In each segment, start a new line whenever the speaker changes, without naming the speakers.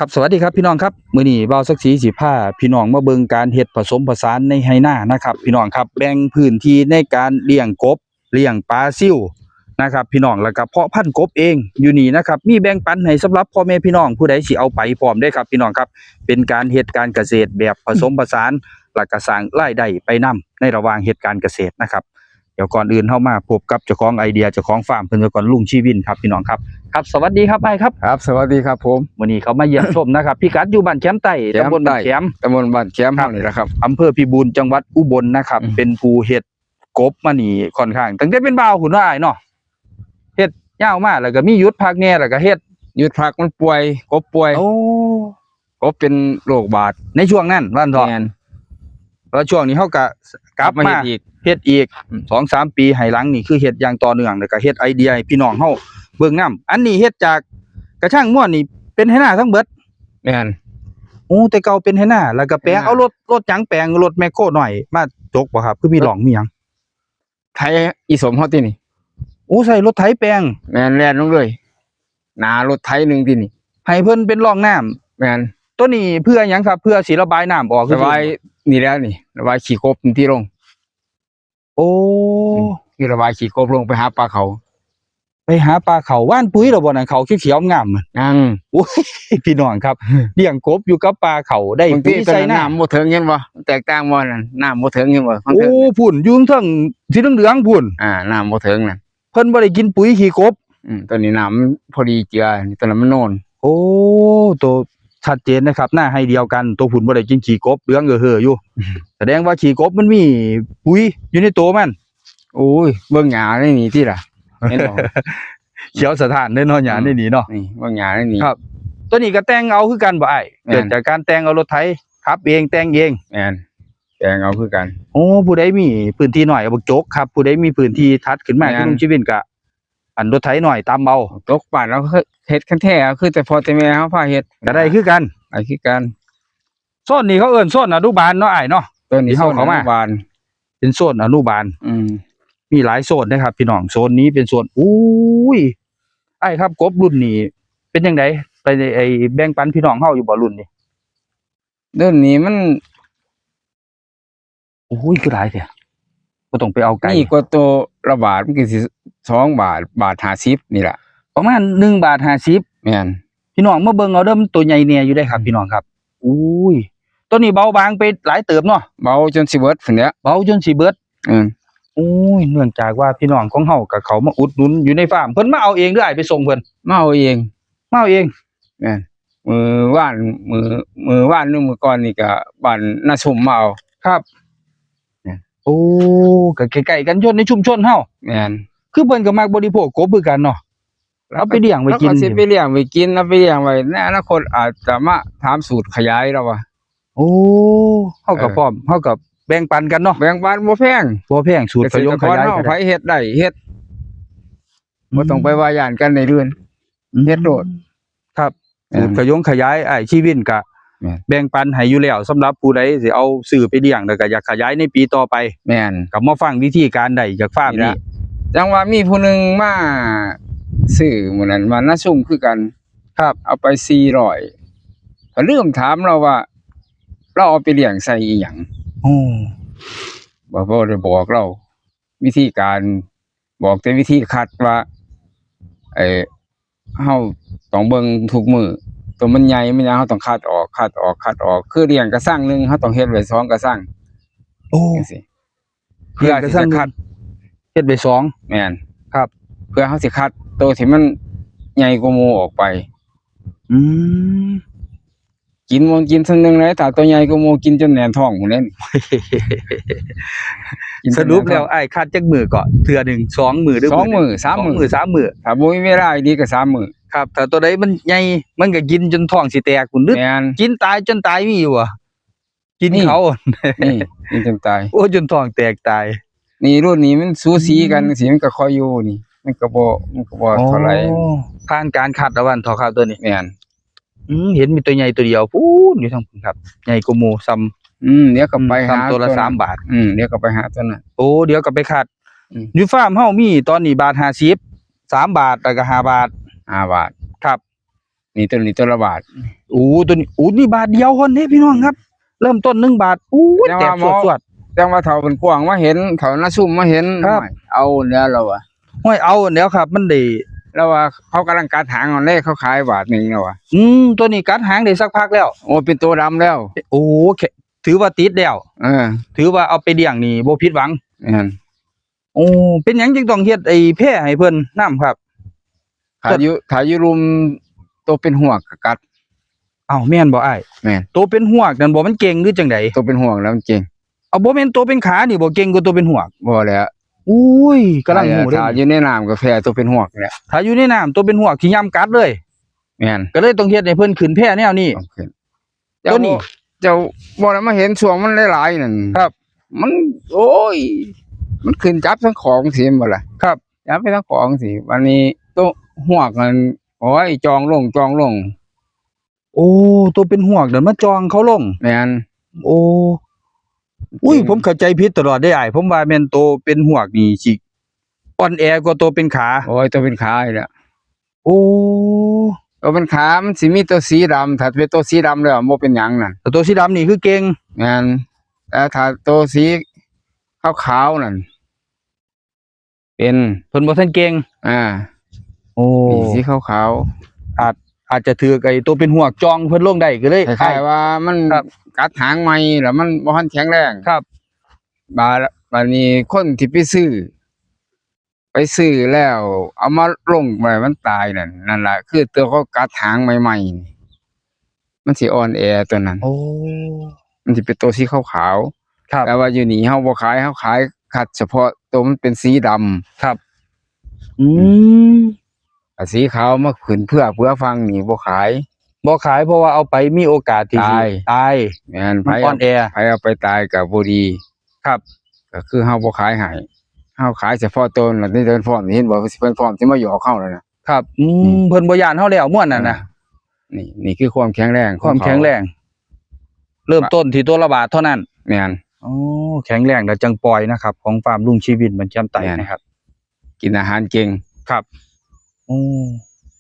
ครับสวัสดีครับพี่น้องครับมื้อนี้เบาสักสีสิพาพี่น้องมาเบิ่งการเฮ็ดผสมผสานในไหนานะครับพี่น้องครับแบ่งพื้นที่ในการเลี้ยงกบเลี้ยงปลาซิวนะครับพี่น้องแล้วก็เพาะพันธุ์กบเองอยู่นี่นะครับมีแบ่งปันให้สำหรับพ่อแม่พี่น้องผู้ใดสิเอาไปพร้อมเด้อครับพี่น้องครับเป็นการเฮ็ดการเกษตรแบบผสมผสานแล้วก็สร้างรายได้ไปนำในระหว่างเฮ็ดการเกษตรนะครับเดี๋ยวก่อนอื่นเฮามาพบกับเจ้าของไอเดียเจ้าของฟาร์มเพิ่นก่อนลุงชีวินครับพี่น้องครับครับสวัสดีครับอ้ายครับ
ครับสวัสดีครับผม
วันนี้เขามาเยี่ยมชมนะครับพี่กัดอยู่บ้านแคมป์ใต้ตำบลบ้านแคมป์
ตำบลบ้านแคมป์เฮานี่แหละครับ
อำเภอพิบูลจังหวัดอุบลนะครับเป็นผู้เฮ็ดกบมานี่ค่อนข้างตั้งแต่เป็นบ่าวหุ่นว่าอ้ายเนาะเฮ็ดยาวมาแล้วก็มีหยุดพักแหน่แล้วก็เฮ็ด
หยุดพักมันป่วยกบป่วย
โอ้
กบเป็นโรคบาด
ในช่วงนั้นว่าซั่นเถาะ
แม่น
แล้วช่วงนี้เฮาก็กลับมาเฮ็ดอีก 2-3 ปีให้หลังนี่คือเฮ็ดอย่างต่อเนื่องแล้วก็เฮ็ดไอเดียให้พี่น้องเฮาเบิ่งนำอันนี้เฮ็ดจากกระช่างม่วนนี่เป็นไหหน้าทั้งเบิด
แม่น
โอ้แต่เก่าเป็นไหหน้าแล้วก็แปลงเอารถจังแปลงรถแมคโครหน่อยมาจกบ่ครับคือมีหลองมีหยัง
ไถอีสมเฮาตินี่
โอ้ใส่รถไถแปลง
แม่นแล่นลงเลยหน้ารถไถนึงตินี่
ให้เพิ่นเป็นร่องน้ำ
แม่น
ตัวนี้เพื่อหยังครับเพื่อสิระบายน้ำออก
ระบายนี่แล้วนี่ระบายขี้กบที่ลง
โอ้
คือระบายขี้กบลงไปหาปลาเขา
ไปหาปลาเขาว่านปุ๋ยแล้วบ่นั่นเขาเขียวๆงาม
ยัง
โอ้ยพี่น้องครับเลี้ยงกบอยู่กับปลาเขาได้
ปุ๋ยใส่น้ำบ่ถึงเห็นบ่แตกต่างบ่นั่นน้ำบ่ถึงเห็นบ่
โอ้พุ่นอยู่เทิงสีเหลืองๆพุ่น
น้ำบ่ถึงนั่น
เพิ่นบ่ได้กินปุ๋ยขี้กบ
ตัวนี้น้ำพอดีเจือตัวนั้นมันโน่น
โอ้ตัวชัดเจนนะครับหน้าให้เดียวกันตัวพุ่นบ่ได้กินขี้กบเหลืองเห่อๆอยู่แสดงว่าขี้กบมันมีปุ๋ยอยู่ในตัวมัน
โอ้ยเบิ่งหญ้าในนี่ติล่ะเห็นบ่
เขียวสะท้านเด้อเนาะหญ้าในนี่เนาะ
นี่เบิ่งหญ้าในนี่
ครับตัวนี้ก็แต่งเอาคือกันบ่อ้ายเกิดจากการแต่งเอารถไถขับเองแต่งเอง
แม่นแต่งเอาคือกัน
โอ้ผู้ใดมีพื้นที่น้อยก็บักจกครับผู้ใดมีพื้นที่ถัดขึ้นมาคือลุงชีวินก็อันรถไถน้อยตามเอา
ตกบ้านเราเฮ็ดคันแท้คือแต่พ่อแต่แม่เฮาพาเฮ็ด
ก็ได้คือกันโซนนี้เขาเอิ้นโซนอนุบาลเนาะอ้ายเนาะ
ตัวนี้โซนอนุบาล
เป็นโซนอนุบาลมีหลายโซนนะครับพี่น้องโซนนี้เป็นโซนอุ้ยอ้ายครับกบรุ่นนี้เป็นจังไดไปไอ้แบ่งปันพี่น้องเฮาอยู่บ่รุ่นนี้
รุ่นนี้มัน
โอ้ยคือหลายแท้บ่ต้องไปเอาไกล
นี่กว่าตัวละบาทมันก็สิ2 บาทบาท50นี่ล่ะ
ประมาณ1.50 บาท
แม่น
พี่น้องมาเบิ่งเอาเด้อมันตัวใหญ่แน่อยู่ได้ครับพี่น้องครับอุ้ยตัวนี้เบาบางไปหลายเติบเนาะ
เบาจนสิเบิดพุ่นแหละ
เบาจนสิเบิดโอ้ยเนื่องจากว่าพี่น้องของเฮากับเขามาอุดหนุนอยู่ในฟาร์มเพิ่นมาเอาเองหรืออ้ายไปส่งเพิ่น
มาเอาเอง
แม่น
มื้อวานนึงมื้อก่อนนี่ก็บ้านนาชุมมาเอา
ครับโอ้ก็ใกล้ๆกันในชุมชนเฮา
แม่น
คือเพิ่นก็มักบริโภคกบคือกันเนาะเอาไปเลี้ยงไว้กิน
สิไปเลี้ยงไว้กินเอาไปเลี้ยงไว้ในอนาคตอาจจะมาถามสูตรขยายแล้วว่า
โอ้เฮาก็พร้อมเฮาก็แบ่งปันกันเนาะ
แบ่งปันบ่แพง
สูตรขยาย
เฮาไผเฮ็ดได้เฮ็ดบ่ต้องไปว่าย่านกันในเรือนเฮ็ดโดด
ครับสูตรขยายอ้ายชีวินก็แบ่งปันให้อยู่แล้วสำหรับผู้ใดสิเอาซื้อไปเลี้ยงแล้วก็อยากขยายในปีต่อไป
แม่น
ก็มาฟังวิธีการได้จากฟาร์มนี้
จังว่ามีผู้นึงมาซื้อมื้อนั้นว่าน่าซุ่มคือกัน
ครับ
เอาไป400ก็ลืมถามเราว่าเราเอาไปเลี้ยงใส่อีหยังบ่ได้บอกเราวิธีการบอกแต่วิธีคัดว่าเฮาต้องเบิ่งทุกมื้อตัวมันใหญ่มันยังเฮาต้องคัดออกคือเลี้ยงกระสังนึงเฮาต้องเฮ็ดไว้2กระสังจังซี่
เพื่อกระสังคัดเฮ็ดไว้2
แม่น
ครับ
เพื่อเฮาสิคัดตัวที่มันใหญ่กว่าหมู่ออกไปกินซั่นนึงเลยถ้าตัวใหญ่กว่าหมู่กินจนแน่นท้องพุ่นเด้
สรุปแล้วอ้ายคัดจักมื้อก่อนเทื่อนึง2มื้อหรือ
2 มื้อ3 มื้อถ้าบ่มีเวลาดีก็3 มื้อ
ครับถ้าตัวใดมันใหญ่มันก็กินจนท้องสิแตกพุ่นนึกกินตายจนตายมีอยู่กินเขา
นี่กินจนตาย
โอ้จนท้องแตกตาย
นี่รุ่นนี้มันสูสีกันสิมันก็ค่อยอยู่นี่มันก็บ่เท่าไหร่
ผ่านการคัดแล้ววันเถาะครับตัวนี้
แม่น
เห็นมีตัวใหญ่ตัวเดียวพูนอยู่ทางพุ่นครับใหญ่กว่าหมู่ซ้
ำเดี๋ยวก็ไปหา
ตัวละ3 บาท
เดี๋ยวก็ไปหาตัวนั้น
โอ้เดี๋ยวก็ไปคัดอยู่ฟาร์มเฮามีตอนนี้1.50 บาท3 บาทแล้วก็5 บาท
5 บาท
ครับ
นี่ตัวนี้ตัวละบาท
โอ้ตัวนี้โอ้นี่บาทเดียวคนนี้พี่น้องครับ เริ่มต้น1 บาทอู้ย
แต่
แต
ว่าก หมอ
สวด
แต่ว่าเฒ่าเป็นกว้างมาเห็นเฒ่าหน้าซุ่มมาเห็น
ครับ
เอาแล้วเราอะ
ๆห้อยเอาแล้วครับ มันได้
แล้วว่าเขากำลังกัดหางเอาเลขเขาขายบาทหนึงแล้วอะ
ตัวนี้กัดหางได้สักพักแล้ว
โอ้เป็นตัวดำแล้ว
โอ้แค่ถือว่าติดแล้ว
เออ
ถือว่าเอาไปเลี้ยงนี่บ่ผิดหวัง
แม่น
โอ้เป็นหยังจึงต้องเฮ็ดไอ้แพร่ให้เพิ่นน้ำครับ
ถ้าอยู่รุมตัวเป็นหัวกก็กัด
อ้าวแม่นบ่อ้าย
แม่น
ตัวเป็นหวกนั่นบ่มันเก่งหรือจังได
ตัวเป็นห่วงแล้วมันเก่ง
เอาบ่แม่นตัวเป็นขานี่บ่เก่งกว่าตัวเป็นหวก
บ่แล้ว
อุ้ยกำลังหูเด้
ถ้าอยู่ในน้ำก็แพ้ตัวเป็นห่วงแหละ
ถ้าอยู่ในน้ำตัวเป็นหวกที่ย่ำกัดเลย
แม่น
ก็เลยต้องเฮ็ดให้เพิ่นขึ้นแพร่แนวนี้
ต้องขึ้น
ตัวนี้
เจ้าบ่ได้มาเห็นช่วงมันหลายๆนั่น
ครับ
มันโอ้ย มันขึ้นจับทั้งของสิบ่ล่ะ
ครับ
จับไปทั้งของสิวันนี้ตัวห่วงนั่นโอ้ยจองลง
โอ้ตัวเป็นหวกนั่นมาจองเขาลง
แม่น
โอ้อุ้ยผมเข้าใจผิดตลอดได้อ้ายผมว่าแม่นตัวเป็นหวกนี่สิอ่อนแอกว่าตัวเป็นขา
โอ้ยตัวเป็นขาอีกแล้ว
โอ้
ตัวเป็นขามันสิมีตัวสีดำถ้าเป็นตัวสีดำแล้วบ่เป็นหยังนั่น
แต่ตัวสีดำนี่คือเก่ง
แม่นแต่ถ้าตัวสีขาวๆนั่นเป็น
เพิ่นบ่ทันเก่ง โอ้
นี่สีขาว
อาจจะถือไอ้ตัวเป็นหวกจองเพิ่นลงได้ก็เลย
ๆคล้ายๆว่ามัน
ครับ
กัดหางใหม่แล้วมันบ่ทันแข็งแรง
ครับ
บาดนี้คนที่ไปซื้อแล้ว เอามาลงไว้มันตายนั่นล่ะคือตัวเขากัดหางใหม่ๆนี่มันสิอ่อนแอตัวนั้น
โอ้
มันสิเป็นตัวสีขาว
ครับ
ๆแต่ว่าอยู่นี่เฮาบ่ขายเฮาขายคัดเฉพาะตัวมันเป็นสีดำ
ครับ อืม
สีขาวมาขึ้นเพื่อฟังนี่บ่ขาย
บ่ขายเพราะว่าเอาไปมีโอกาสที่สิ
ตาย
ตาย
แม่น
มันอ่อนแอ
ไผเอาไปตายก็บ่ดี
ครับ
ก็คือเฮาบ่ขายให้เฮาขายเฉพาะตนแล้วนี่เดินพร้อมนี่เห็นบ่เพิ่นพร้อมสิมาหยอกเฮาแล้วนะครับ
เพิ่นบ่ย้านเฮาแล้วม่วนนั่นน่ะ
นี่คือความแข็งแรง
ความแข็งแรง เริ่มต้นที่ตัวละบาทเท่านั้น
แม่น
โอ้แข็งแรงแล้วจังปล่อยนะครับ ของฟาร์มลุงชีวิตมันแจ่มไต
แม่น
นะครับ
กินอาหารเก่ง
ครับโอ้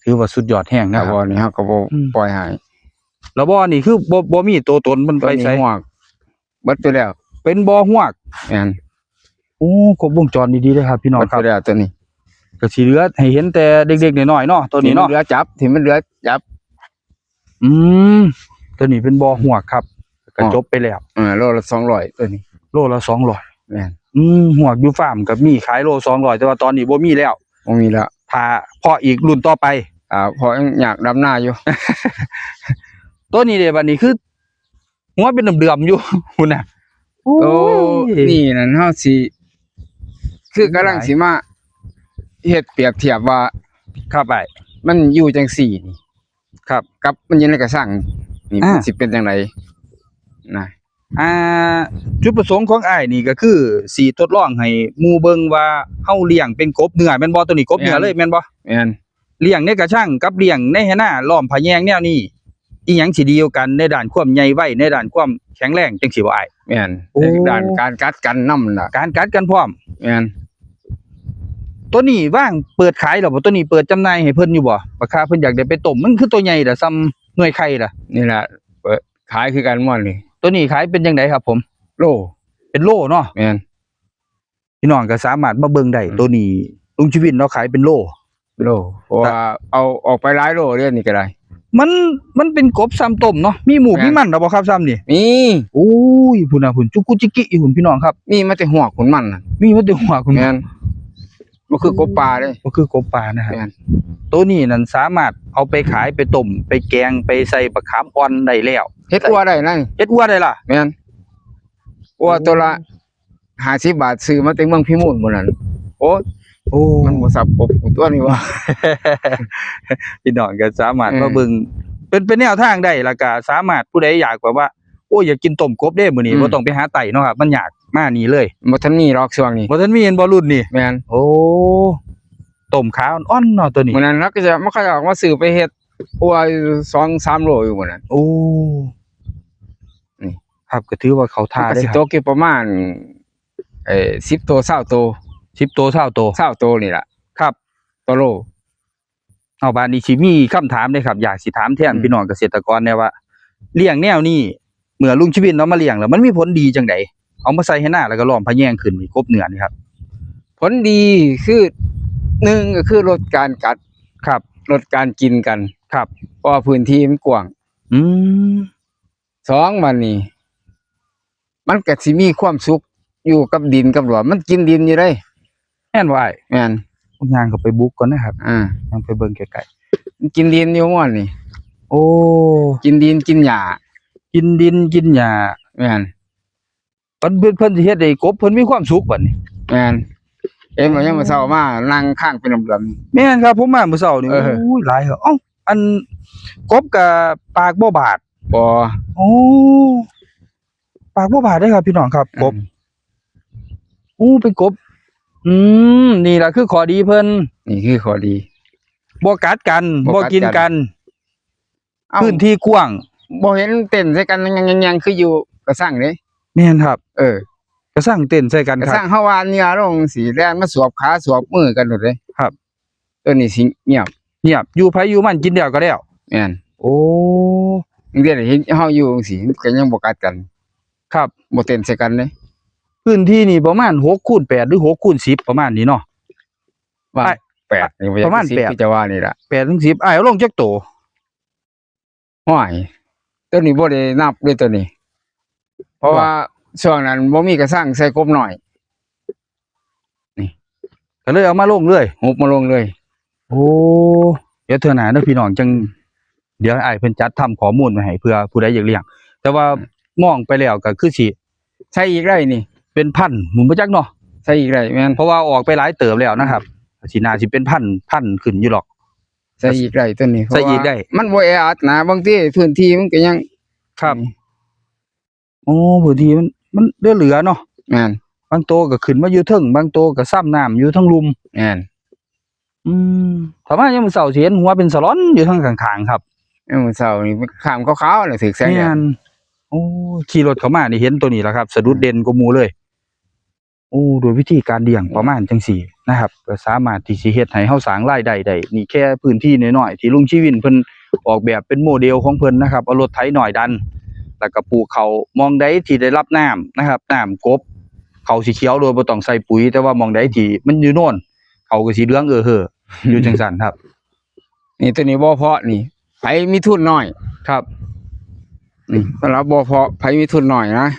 ถือว่าสุดยอดแห้งนะ
แต่
ครับ
ว่านี่เฮาก็บ่
อืม
ปล่อยให้
แล้วบ่นี่คือบ่มีตัวตนมัน
ตัว
ไป
นี้
ไส
ฮวกเบิดไปแล้ว
เป็นบ่ฮวก
แม่น
โอ้ครบวงจรดีๆเลยครับพี่น้อง
เบิด
ครั
ไป
บ
แล้วตัวนี้
ก็สิเหลือให้เห็นแต่เด็กๆน้อยๆเนาะตัวนี้เนาะ
ที่มันเหลือจับ
อืมตัวนี้เป็นบ่อหวกครับก็จบไปแล้ว
โลละ200ตัวนี้
โลละ200
แม่น
หวกอยู่ฟาร์มกับมีขายโล200แต่ว่าตอนนี้บ่มีแล้ว
บ่มีแล้ว
ถ้าเพาะอีกรุ่นต่อไป
พอยังอยากดำหน้าอยู่
ตัวนี้เด้บัดนี้คือหัวเป็นเดือมๆอยู่ พุ่นน่ะโอ้
โอ้
ย
นี่นั่นเฮาสิคือกำลังสิมาเฮ็ดเปรียบเทียบว่า
ครับไอ้
มันอยู่จังซี่นี่
ครับ
กับมันอยู่ในกระสังนี่
อ่ามั
มันสิเป็นจังไดนะ
จุดประสงค์ของอ้ายนี่ก็คือสิทดลองให้หมู่เบิ่งว่าเฮาเลี้ยงเป็นกบเนื้อแม่นบ่ตัวนี้กบเนื้อเลยแม่นบ่
แม่น
เลี้ยงในกระชังกับเลี้ยงในไหนาล้อมผาแยงแนวนี้อีหยังสิดีกว่ากันในด้านความใหญ่ไว้ในด้านความแข็งแรงจังสิบ่อ้าย
แม่น
โอ้
ในด้านการกัดกันนำล่ะ
การกัดกันพร้อม
แม่น
ตัวนี้ว่างเปิดขายแล้วบ่ตัวนี้เปิดจำหน่ายให้เพิ่นอยู่บ่ราคาเพิ่นอยากได้ไปต้มมันคือตัวใหญ่ล่ะซ้ำหน่วยไข่ล่ะ
นี่ล่ะเปิดขายคือกันหม่อนนี่
ตัวนี้ขายเป็นจังไดครับผม
โล
เป็นโลเนาะ
แม่น
พี่น้องก็สามารถมาเบิ่งได้ตัวนี้ลุงชีวิตเนาะขายเป็นโล
โลเพราะว่าเอาออกไปหลายโลเด้อนี่ก็ได้
มันเป็นกบซ้ำต้มเนาะมีหมู
แม่น
มีมันเนาะบ่ครับซ้ำนี่
มี
โอ้ยพุ่นน่ะพุ่นจุกกุจิกิอยู่พุ่นพี่น้องครับ
มีมาแต่หัวขุนมันน่ะ
มีมาแต่หัวคุณ
แม่นบ่คือกบปลาเด้
ก็คือกบปลานะครับ
แม่น
ตัวนี้นั่นสามารถเอาไปขายไปต้มไปแกงไปใส่บักขามอ่อนได้แล้ว
เฮ็ดอัวได้นั่น
เฮ็ดอัวได้ล่ะ
แม่นอัวตัวละ50บาทซื้อมาแต่เมืองพิมูลหมดนั่นโอ้
โอ้
มันบ่สับกบกูตัวนี้วะ
พี่น้องก็สามารถ
อืม
มาเบิ่งเป็นแนวทางได้แล้วก็สามารถผู้ใดอยากแบบว่าโอ้อยากกินต้มกบเด้มื้อนี้บ่ต้องไปหาไต่เนาะครับมันยากมานี่เลย
บ่ทันมีหรอกช่วงนี้
บ่ทันมีเห็นบ่รุ่นนี่
แม่น
โอ้ต้มขาอ่อนๆเนาะตัวนี้
มื้อนั้นเราก็จะมันก็จะออกมาซื้อไปเฮ็ดอัว2-3โลอยู่มื้อนั้น
โอ้
นี่
ครับก็ถือว่าเขาท่า
ก็
ได้
สิ
ค
ต
รับ
กอยู่ประมาณ10 ตัว20 ตัว
10 โต20 โต
20ตัวนี่ล่ะ
ครับ
ต่อโล
เอาบาดนี้สิมีคำถามเด้ครับอยากสิถามแทนพี่น้องเกษตรกรแน่ว่าเลี้ยงแนวนี้เมื่อลุงชีวินเอามาเลี้ยงแล้วมันมีผลดีจังไดเอามาใส่ให้หน้าแล้วก็ล้อมพะแยงขึ้นนี่กบเนื้อนี่ครับ
ผลดีคือหนึ่งก็คือลดการกัด
ครับ
ลดการกินกัน
ครับ
เพราะว่าพื้นที่มันกว้าง
อืม
สองมันนี่มันก็สิมีความสุขอยู่กับดินกับหลวมันกินดินอยู่ได้
แม่นว่าอ้าย
แม่น
ผมย่างเข้าไปบุกก่อนนะครับ ย่างไปเบิ่งไกล
มันกินดินอยู่ม่วนนี่
ๆโอ้
กินดินกินหญ้า
กินดินกินหญ้า
แม่น
เพิ่นสิเฮ็ดให้กบเพิ่นมีความสุขบัดนี้
แม่นเอ็มว่ายังมื้อเช้ามานั่งข้างเป็นลำๆ
แม่นครับผมมามื้อเช้านี่
เออ
โอ้ยหลายเหรอเอ้าอันกบกับปากบ่บาด
บ่
โอ้ปากบ่บาดเด้อครับพี่น้องครับกบโอ้เป็นกบนี่ล่ะคือข้อดีเพิ่น
นี่คือข้อดี
บ่กัดกัน
บ่
บ่
กัดกัน
กินกัน
เอ้า
พื้นที่กว้าง
บ่เห็นเต้นใส่กันยังคืออยู่กระสังเด้
แม่นครับ
เออ
ก็สร้างเต้นใส่กัน
กระ
ครั
สั
บ
งเฮาว่าเนี่ยลงสิแล่นมาสวบขาสวบมือกันหมดเลย
ครับ
ตัวนี้สิเงียบ
เงียบอยู่ไผอยู่มันกินแล้วก็แล้ว
แม่น
โอ้
จังซี่เห็นเฮาอยู่จังซี่ก็ยังบ่กัดกัน
ครับ
บ่เต้นใส่กันเด้
พื้นที่นี่ประมาณ6x8หรือ6x10ประมาณนี้เนาะ
ว่า
ไอ้
8นี่บ่อยาก
ประมาณ
สิ
แปด
คือจะว่านี่ล่ะ
8ถึง10อ้ายเอาลงจักโต
ห้อยตัวนี้บ่ได้นับเลยตัวนี้ เพราะว่าช่วงนั้นบ่มีกระสังใส่กบน้อย
ก็เลยเอามาลงเลย
หุบมาลงเลย
โอ้เดี๋ยวเทื่อหน้าเด้อพี่น้องจังเดี๋ยวอ้ายเพิ่นจัดทำข้อมูลไว้ให้เพื่อผู้ใดอยากเลี้ยงแต่ว่ามองไปแล้วก็คือสิ
ใส่อีกได้นี่
เป็นพันหมุนบ่จักเนาะ
ใส่อีกได้แม่น
เพราะว่าออกไปหลายเติบแล้วนะครับสิน่าสิเป็นพันขึ้นอยู่หรอก
ใส่อีกได้ตัวนี้
ใส่อีกได้
เพราะว่ามันบ่แออัดนะบางทีพื้นที่มันก็ยัง
ครับโอ้พื้นที่มันเหลือๆเนาะ
แม่น
บางโตก็ขึ้นมาอยู่เทิงบางโตก็ซ้ำน้ำอยู่ทั้งลุม
แม่น
ถ้ามายังมื้อเช้าสิเห็นหัวเป็นสลอนอยู่ทางข้างๆครับ
มื้อเช้านี่ขามขาวๆน่ะถึกแสงแด
แม่
ด
นโอ้ขี่รถเข้ามานี่เห็นตัวนี้แล้วครับสะดุดเด่นกว่าหมู่เลย โอ้โดยวิธีการเลี้ยงประมาณจังซี่นะครับก็สามารถที่สิเฮ็ดให้เฮาสร้างรายได้ได้นี่แค่พื้นที่น้อยๆที่ลุงชีวินเพิ่นออกแบบเป็นโมเดลของเพิ่นนะครับเอารถไถหน่อยดัน แล้วก็ปลูกเขาวมองใดที่ได้รับน้ำนะครับน้ำกบเขาสีเขียวโดยบ่ต้องใส่ปุ๋ย แต่ว่ามองใดที่มันอยู่โน่นเขาก็สีเหลืองเห่ออยู่จังซั่นครับ
นี่ตัวนี้บ่เพาะนี่ไผมีทุนน้อย
ครับ
นี่สำหรับบ่เพาะไผมีทุนน้อยนะ